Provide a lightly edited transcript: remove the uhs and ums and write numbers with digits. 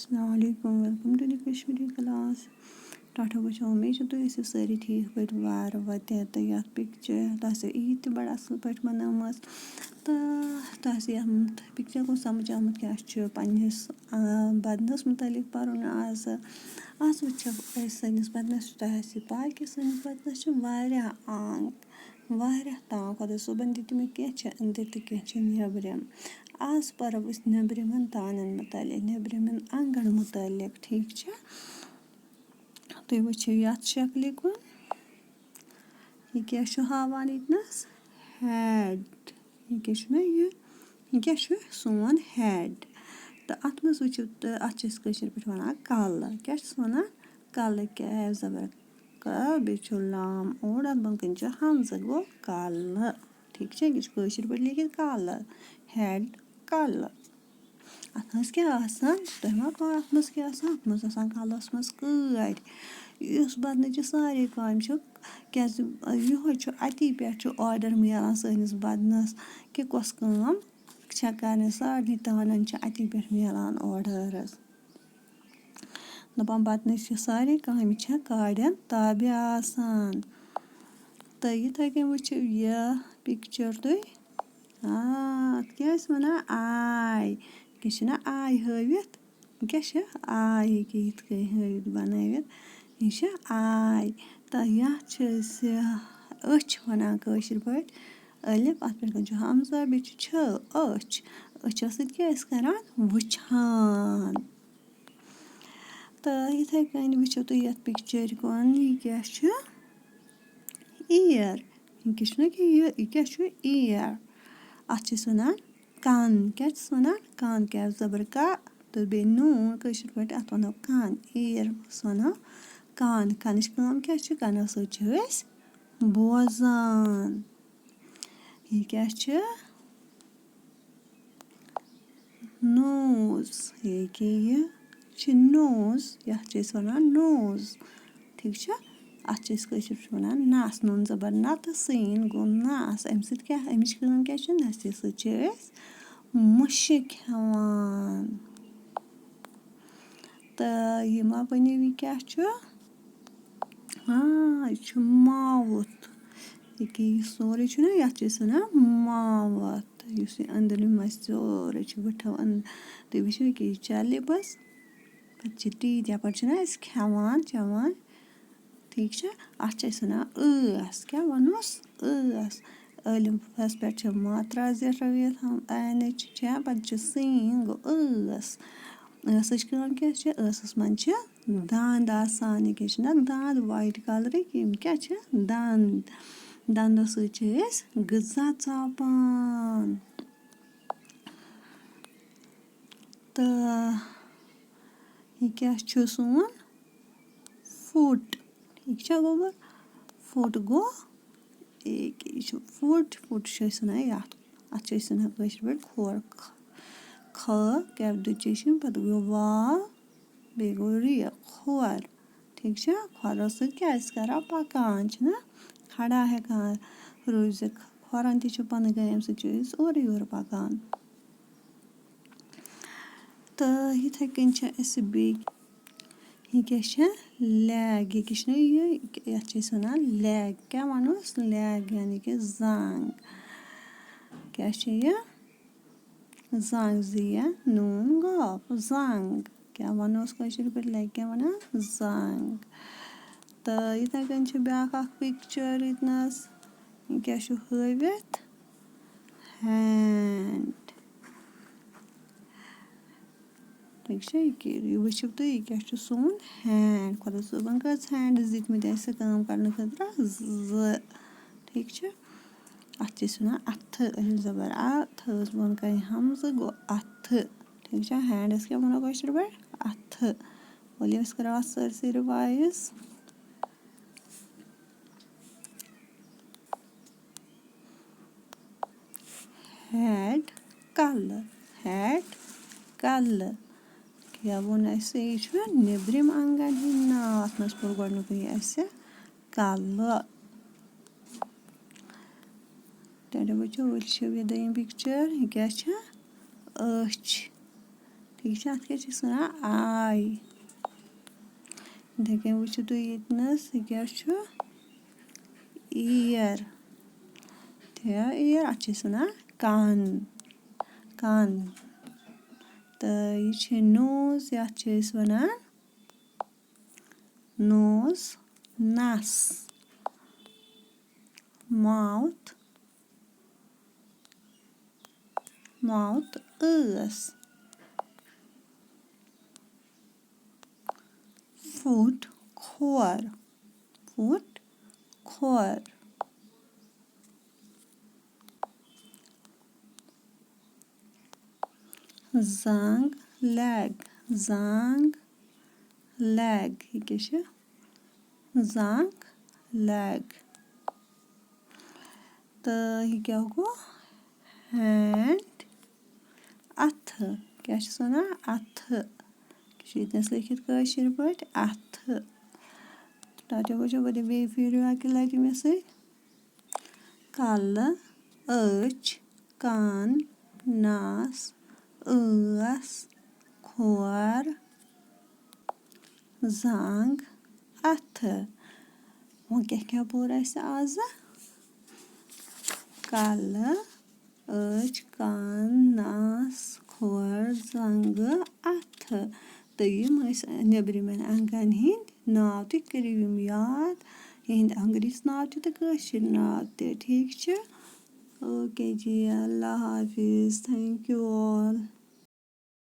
السلام علیکم welcome to the Kashmiri class ٹاٹھا بچو اُمید چھِ تُہۍ ٲسِو سٲری ٹھیٖک پٲٹھۍ وارٕ وَتہِ تہٕ یَتھ پِکچَر تۄہہِ آسیو عیٖد تہِ بَڑٕ اَصٕل پٲٹھۍ مَنٲومٕژ تہٕ تۄہہِ آسہِ یَتھ پِکچَر گوٚو سَمٕجھ آمُت کہِ اَسہِ چھُ پنٛنِس بدنَس متعلق پَرُن آز وٕچھو أسۍ سٲنِس بدنَس چھُ تۄہہِ آسہِ پاے کہِ سٲنِس بدنَس چھِ واریاہ انٛگ واریاہ تانٛگ خۄدا صٲبَن دِتۍ مےٚ کینٛہہ چھِ أنٛدٕرۍ تہٕ کینٛہہ چھِ نیٚبرِم آز پَرو أسۍ نیٚبرِمٮ۪ن تانَن متعلق نیٚبرِمٮ۪ن انٛگَن متعلق ٹھیٖک چھا تُہۍ وٕچھِو یَتھ شکلہِ کُن یہِ کیٛاہ چھُ ہاوان ییٚتِنَس ہیڈ یہِ کیٛاہ چھُ مےٚ یہِ کیٛاہ چھُ سون ہیڈ تہٕ اَتھ منٛز وٕچھِو تہٕ اَتھ چھِ أسۍ کٲشِر پٲٹھۍ وَنان کَلہٕ کیٛاہ چھِس وَنان کَلہٕ کیف زبر کا بیٚیہِ چھُ لام اوڑ اَتھ بۄن کَنۍ چھُ ہمزٕ گوٚو کَلہٕ ٹھیٖک چھا یہِ چھُ کٲشِر پٲٹھۍ لیکھِتھ کَلہٕ ہیڈ کَلہٕ اَتھ منٛز کیٛاہ آسان تۄہہِ ما پاے اَتھ منٛز کیٛاہ آسان اَتھ منٛز آسان کَلَس منٛز کٲرۍ یُس بدنٕچہِ سارے کامہِ چھِ کیٛازِ یِہوے چھُ اَتی پٮ۪ٹھ چھُ آرڈَر مِلان سٲنِس بدنَس کہِ کۄس کٲم چھےٚ کَرٕنۍ سارنٕے تانَن چھِ اَتی پٮ۪ٹھ مِلان آرڈر حظ دَپان بدنٕچ سارے کامہِ چھےٚ کاڑٮ۪ن تابع آسان تہٕ یِتھَے کٔنۍ وٕچھِو یہِ پِکچَر تُہۍ اَتھ کیٛاہ ٲسۍ وَنان آے کیٛاہ چھِنا آے ہٲوِتھ کیٛاہ چھِ آے ییٚکیٛاہ یِتھ کٔنۍ ہٲوِتھ بَنٲوِتھ یہِ چھِ آے تہٕ یَتھ چھِ أسۍ أچھ وَنان کٲشِر پٲٹھۍ ٲلِف اَتھ پٮ۪ٹھ کَنۍ چھُ ہمزہ بیٚیہِ چھُ أچھ أچھو سۭتۍ کیٛاہ ٲسۍ کَران وٕچھان تہٕ یِتھَے کٔنۍ وٕچھِو تُہۍ یَتھ پِکچَرِ کُن یہِ کیٛاہ چھُ اِیَر یہِ کیٛاہ چھُنہ کہِ یہِ کیٛاہ چھُ اِیَر اَتھ چھِ أسۍ وَنان کَن کیٛاہ چھِس وَنان کَن کیف زبر کا تہٕ بیٚیہِ نوٗن کٲشِر پٲٹھۍ اَتھ وَنو کَن اِیَرَس وَنو کَن کَنٕچ کٲم کیٛاہ چھِ کَنو سۭتۍ چھِ أسۍ بوزان یہِ کیٛاہ چھِ نوز ییٚکیٛاہ یہِ چھِ نوز یَتھ چھِ أسۍ وَنان نوز ٹھیٖک چھا اَتھ چھِ أسۍ کٲشِر پٲٹھۍ وَنان نَس نوٗن زبر نہ تہٕ سیٖن گوٚو نَس اَمہِ سۭتۍ کیٛاہ اَمِچ کٲم کیٛاہ چھِ نَسہِ سۭتۍ چھِ أسۍ مُشِک ہٮ۪وان تہٕ یہِ ما ؤنِو یہِ کیٛاہ چھُ یہِ چھُ ماوُتھ ییٚکیٛاہ یہِ سورُے چھُنہ یَتھ چھِ أسۍ وَنان ماوَتھ یُس یہِ أنٛدرِم اَسہِ سورُے چھُ وٕٹھو تُہۍ وٕچھِو ییٚکیٛاہ یہِ چھا لِبَس پَتہٕ چھِ ٹیٖتھ یَپٲرۍ چھِنہ أسۍ کھٮ۪وان چٮ۪وان ٹھیٖک چھا اَتھ چھِ أسۍ وَنان ٲس کیٛاہ وَنوس ٲس ٲلِفَس پٮ۪ٹھ چھِ ماترا زیٹھرٲوِتھ اینٕچ چھےٚ پَتہٕ چھِ سیٖن گوٚو ٲس ٲسٕچ کٲم کیٛاہ چھِ ٲسَس منٛز چھِ دَنٛد آسان ییٚکیٛاہ چھِنہ دَنٛد وایِٹ کَلرٕکۍ یِم کیٛاہ چھِ دَنٛد دَنٛدو سۭتۍ چھِ أسۍ غذا ژاپان تہٕ یہِ کیٛاہ چھُ سون فُٹ ٹھیٖک چھا گوٚبُر فُٹ گوٚو ییٚکیٛاہ یہِ چھُ فُٹ چھِ أسۍ وَنان یَتھ اَتھ چھِ أسۍ وَنان کٲشِر پٲٹھۍ کھور کھٔ کیف دُچیشِن پَتہٕ گوٚو واو بیٚیہِ گوٚو رِ کھور ٹھیٖک چھا کھۄرو سۭتۍ کیٛاہ ٲسۍ کَران پَکان چھِنہ کھڑا ہٮ۪کان روٗزِتھ کھۄرَن تہِ چھِ پَنٕنۍ کٲم اَمہِ سۭتۍ چھِ أسۍ اورٕ یورٕ پَکان تہٕ یِتھَے کٔنۍ چھِ اَسہِ بیٚیہِ یہِ کیٛاہ چھِ لیگ ییٚکیٛاہ چھِنہ یہِ یَتھ چھِ أسۍ وَنان لیگ کیٛاہ وَنوس لیگ یعنی کہِ زنٛگ کیٛاہ چھِ یہِ زنٛگ زِیَ نوٗن گاف زنٛگ کیٛاہ وَنوس کٲشِر پٲٹھۍ لیگہِ کیٛاہ وَنان زنٛگ تہٕ یِتھَے کٔنۍ چھِ بیٛاکھ اَکھ پِکچَر ییٚتِنَس یہِ کیٛاہ چھُ ہٲوِتھ ہینٛڈ ٹھیٖک چھا یہِ وٕچھِو تُہۍ یہِ کیٛاہ چھُ سون ہینٛڈ خۄدا صٲبَن کٔژ ہینٛڈٕز دِتۍمٕتۍ اَسہِ کٲم کَرنہٕ خٲطرٕ 2 ٹھیٖک چھا اَتھ چھِ أسۍ وَنان اَتھٕ ٲلِف زبر تھٲوٕس بۄن کَنۍ ہمزٕ گوٚو اَتھٕ ٹھیٖک چھا ہینٛڈَس کیٛاہ وَنو کٲشِر پٲٹھۍ اَتھٕ ؤلِو أسۍ کَرو اَتھ سٲرسٕے رِوایِز ہیڈ کَلہٕ کیٛاہ ووٚن اَسہِ یہِ چھُ نیٚبرِم اَنٛگَن ہٕنٛدۍ ناو اَتھ منٛز پوٚر گۄڈنیُکُے اَسہِ کَلہٕ ٹٮ۪ٹھاہ بَچو وٕچھِو یہِ دوٚیِم پِکچَر یہِ کیٛاہ چھِ أچھ ٹھیٖک چھا اَتھ کیٛاہ چھِ أسۍ وَنان آے. یِتھَے کٔنۍ وٕچھِو تُہۍ ییٚتنَس یہِ کیٛاہ چھُ اِیَر. اِیَر اَتھ چھِ أسۍ وَنان کَن. تہٕ یہِ چھِ نوز یَتھ چھِ أسۍ وَنان نوز. نَس. ماوُتھ ٲس. فُٹ کھۄر. زنٛگ لیگ. یہِ کیٛاہ چھِ زنٛگ لیگ. تہٕ یہِ کیٛاہ گوٚو ہینٛڈ اَتھٕ. کیٛاہ چھِس وَنان اَتھٕ. یہِ چھُ ییٚتنَس لیکھِتھ کٲشِر پٲٹھۍ اَتھٕ. ٹاٹا گوجو ؤری بیٚیہِ پھیٖرِو اَکہِ لَٹہِ مےٚ سۭتۍ. کَلہٕ أچھ کَن نَس ٲس کھۄر زنٛگ اَتھٕ. وۄنۍ کیٛاہ پوٚر اَسہِ آزٕ؟ کَلہٕ أچھ کَن نَس کھۄر زنٛگہٕ اَتھٕ. تہٕ یِم ٲسۍ نیٚبرِمٮ۪ن انٛگَن ہِنٛدۍ ناو. تُہۍ کٔرِو یِم یاد. یِہِنٛدۍ انٛگریٖزۍ ناو تہِ تہٕ کٲشِر ناو تہِ. ٹھیٖک چھِ. اوکے جی اللہ حافِظ. Thank you all.